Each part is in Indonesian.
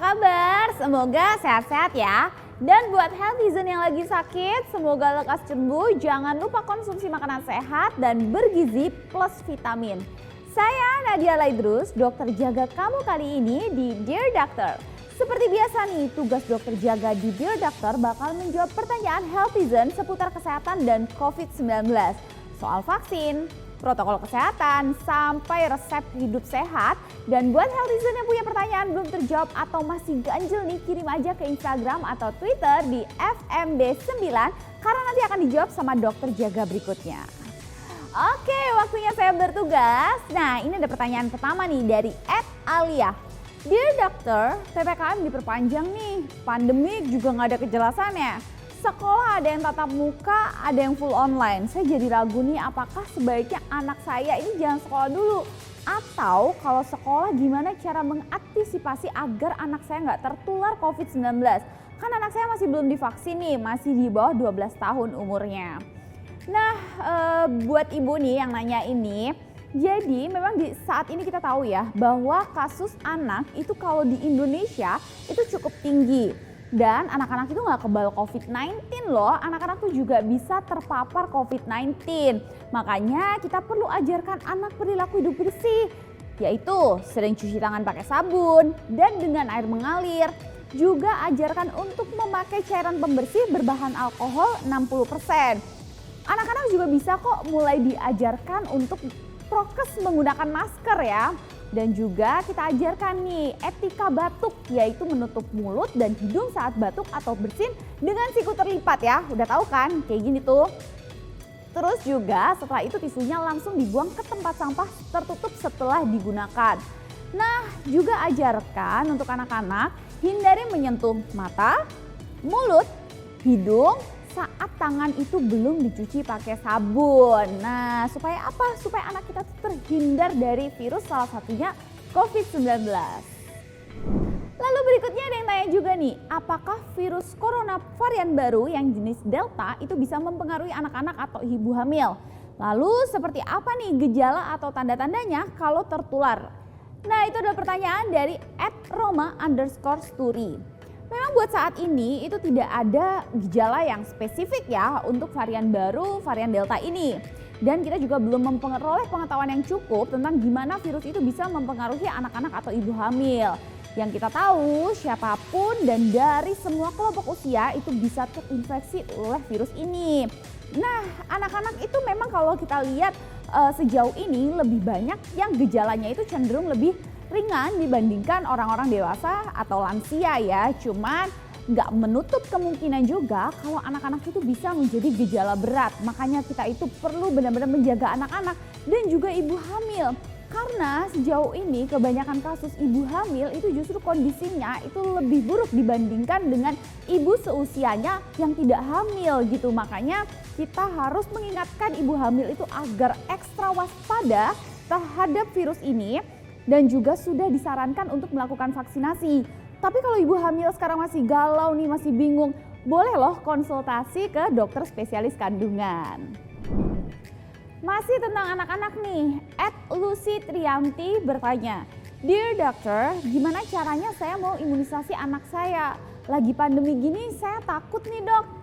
kabar? Semoga sehat-sehat ya. Dan buat healthyzen yang lagi sakit, semoga lekas sembuh. Jangan lupa konsumsi makanan sehat dan bergizi plus vitamin. Saya Nadia Laidrus, dokter jaga kamu kali ini di Dear Doctor. Seperti biasa nih, tugas dokter jaga di Dear Doctor bakal menjawab pertanyaan healthyzen seputar kesehatan dan COVID-19. Soal vaksin, protokol kesehatan, sampai resep hidup sehat. Dan buat healthyzen yang punya pertanyaan belum terjawab atau masih ganjel nih, kirim aja ke Instagram atau Twitter di FMB9 karena nanti akan dijawab sama dokter jaga berikutnya. Oke, waktunya saya bertugas. Nah, ini ada pertanyaan pertama nih dari @alia. Dear Doctor, PPKM diperpanjang nih, pandemi juga nggak ada kejelasannya. Sekolah ada yang tatap muka, ada yang full online. Saya jadi ragu nih, apakah sebaiknya anak saya ini jangan sekolah dulu? Atau kalau sekolah gimana cara mengantisipasi agar anak saya nggak tertular COVID-19? Kan anak saya masih belum divaksin nih, masih di bawah 12 tahun umurnya. Nah, buat ibu nih yang nanya ini, jadi memang di saat ini kita tahu ya bahwa kasus anak itu kalau di Indonesia itu cukup tinggi. Dan anak-anak itu nggak kebal COVID-19 loh, anak-anak tuh juga bisa terpapar COVID-19. Makanya kita perlu ajarkan anak perilaku hidup bersih, yaitu sering cuci tangan pakai sabun dan dengan air mengalir. Juga ajarkan untuk memakai cairan pembersih berbahan alkohol 60%. Anak-anak juga bisa kok mulai diajarkan untuk prokes menggunakan masker ya. Dan juga kita ajarkan nih etika batuk, yaitu menutup mulut dan hidung saat batuk atau bersin dengan siku terlipat ya. Udah tahu kan kayak gini tuh. Terus juga setelah itu tisunya langsung dibuang ke tempat sampah tertutup setelah digunakan. Nah, juga ajarkan untuk anak-anak hindari menyentuh mata, mulut, hidung saat tangan itu belum dicuci pakai sabun. Nah, supaya apa? Supaya anak kita terhindar dari virus, salah satunya COVID-19. Lalu berikutnya ada yang tanya juga nih, apakah virus corona varian baru yang jenis Delta itu bisa mempengaruhi anak-anak atau ibu hamil? Lalu seperti apa nih gejala atau tanda-tandanya kalau tertular? Nah, itu adalah pertanyaan dari @roma_story. Memang buat saat ini itu tidak ada gejala yang spesifik ya untuk varian baru, varian Delta ini. Dan kita juga belum memperoleh pengetahuan yang cukup tentang gimana virus itu bisa mempengaruhi anak-anak atau ibu hamil. Yang kita tahu siapapun dan dari semua kelompok usia itu bisa terinfeksi oleh virus ini. Nah, anak-anak itu memang kalau kita lihat sejauh ini lebih banyak yang gejalanya itu cenderung lebih ringan dibandingkan orang-orang dewasa atau lansia ya. Cuman nggak menutup kemungkinan juga kalau anak-anak itu bisa menjadi gejala berat. Makanya kita itu perlu benar-benar menjaga anak-anak dan juga ibu hamil. Karena sejauh ini kebanyakan kasus ibu hamil itu justru kondisinya itu lebih buruk dibandingkan dengan ibu seusianya yang tidak hamil gitu. Makanya kita harus mengingatkan ibu hamil itu agar ekstra waspada terhadap virus ini. Dan juga sudah disarankan untuk melakukan vaksinasi. Tapi kalau ibu hamil sekarang masih galau nih, masih bingung, boleh loh konsultasi ke dokter spesialis kandungan. Masih tentang anak-anak nih, @lucy_trianti bertanya, Dear Doctor, gimana caranya saya mau imunisasi anak saya? Lagi pandemi gini saya takut nih dok.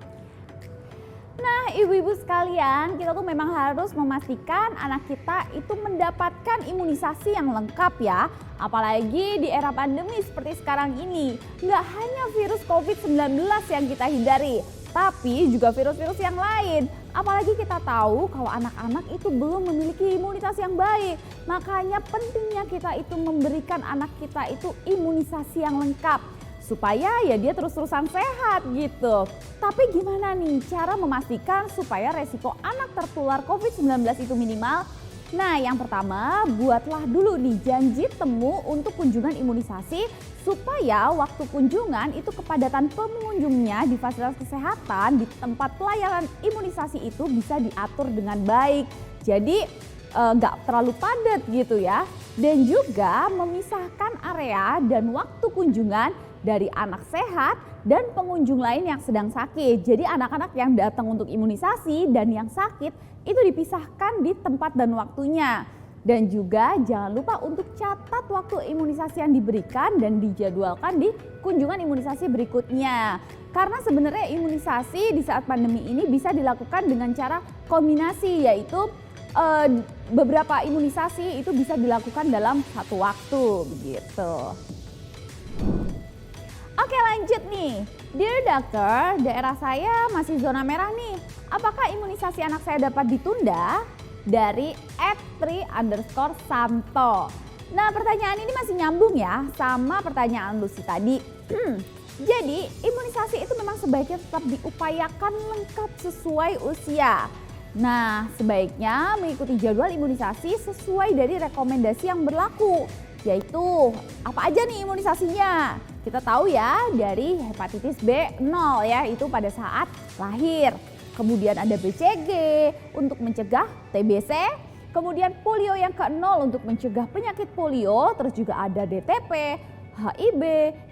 Nah, ibu-ibu sekalian, kita tuh memang harus memastikan anak kita itu mendapatkan imunisasi yang lengkap ya. Apalagi di era pandemi seperti sekarang ini. Nggak hanya virus COVID-19 yang kita hindari, tapi juga virus-virus yang lain. Apalagi kita tahu kalau anak-anak itu belum memiliki imunitas yang baik. Makanya pentingnya kita itu memberikan anak kita itu imunisasi yang lengkap. Supaya ya dia terus-terusan sehat gitu. Tapi gimana nih cara memastikan supaya resiko anak tertular COVID-19 itu minimal? Nah, yang pertama buatlah dulu nih janji temu untuk kunjungan imunisasi supaya waktu kunjungan itu kepadatan pengunjungnya di fasilitas kesehatan di tempat pelayanan imunisasi itu bisa diatur dengan baik. Jadi nggak terlalu padat gitu ya. Dan juga memisahkan area dan waktu kunjungan dari anak sehat dan pengunjung lain yang sedang sakit. Jadi anak-anak yang datang untuk imunisasi dan yang sakit itu dipisahkan di tempat dan waktunya. Dan juga jangan lupa untuk catat waktu imunisasi yang diberikan dan dijadwalkan di kunjungan imunisasi berikutnya. Karena sebenarnya imunisasi di saat pandemi ini bisa dilakukan dengan cara kombinasi, yaitu beberapa imunisasi itu bisa dilakukan dalam satu waktu begitu. Oke, lanjut nih. Dear Doctor, daerah saya masih zona merah nih. Apakah imunisasi anak saya dapat ditunda? Dari @3_Samto. Nah, pertanyaan ini masih nyambung ya sama pertanyaan Lucy tadi. Jadi, imunisasi itu memang sebaiknya tetap diupayakan lengkap sesuai usia. Nah, sebaiknya mengikuti jadwal imunisasi sesuai dari rekomendasi yang berlaku. Yaitu, apa aja nih imunisasinya? Kita tahu ya, dari hepatitis B0 ya, itu pada saat lahir. Kemudian ada BCG untuk mencegah TBC, kemudian polio yang ke-0 untuk mencegah penyakit polio, terus juga ada DTP, HIV,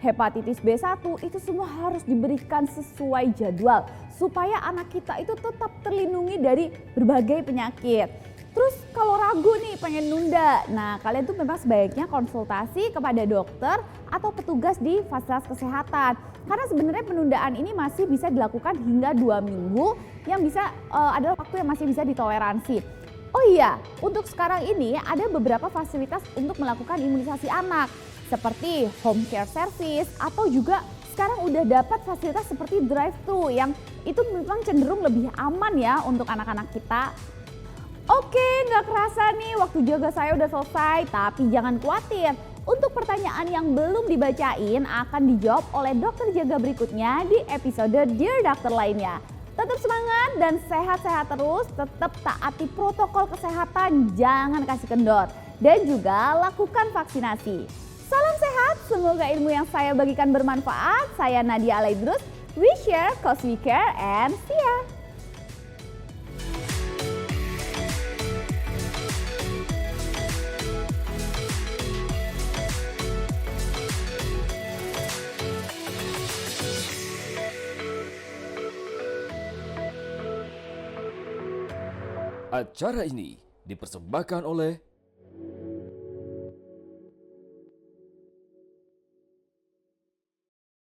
hepatitis B1, itu semua harus diberikan sesuai jadwal supaya anak kita itu tetap terlindungi dari berbagai penyakit. Terus kalau ragu nih pengen nunda, nah kalian tuh memang sebaiknya konsultasi kepada dokter atau petugas di fasilitas kesehatan. Karena sebenarnya penundaan ini masih bisa dilakukan hingga 2 minggu yang bisa adalah waktu yang masih bisa ditoleransi. Oh iya, untuk sekarang ini ada beberapa fasilitas untuk melakukan imunisasi anak seperti home care service atau juga sekarang udah dapat fasilitas seperti drive-thru yang itu memang cenderung lebih aman ya untuk anak-anak kita. Oke, nggak kerasa nih waktu jaga saya udah selesai, tapi jangan khawatir. Untuk pertanyaan yang belum dibacain akan dijawab oleh dokter jaga berikutnya di episode Dear Doctor lainnya. Tetap semangat dan sehat-sehat terus, tetap taati protokol kesehatan, jangan kasih kendor. Dan juga lakukan vaksinasi. Salam sehat, semoga ilmu yang saya bagikan bermanfaat. Saya Nadia Alaidrus, we share cause we care and see ya. Acara ini dipersembahkan oleh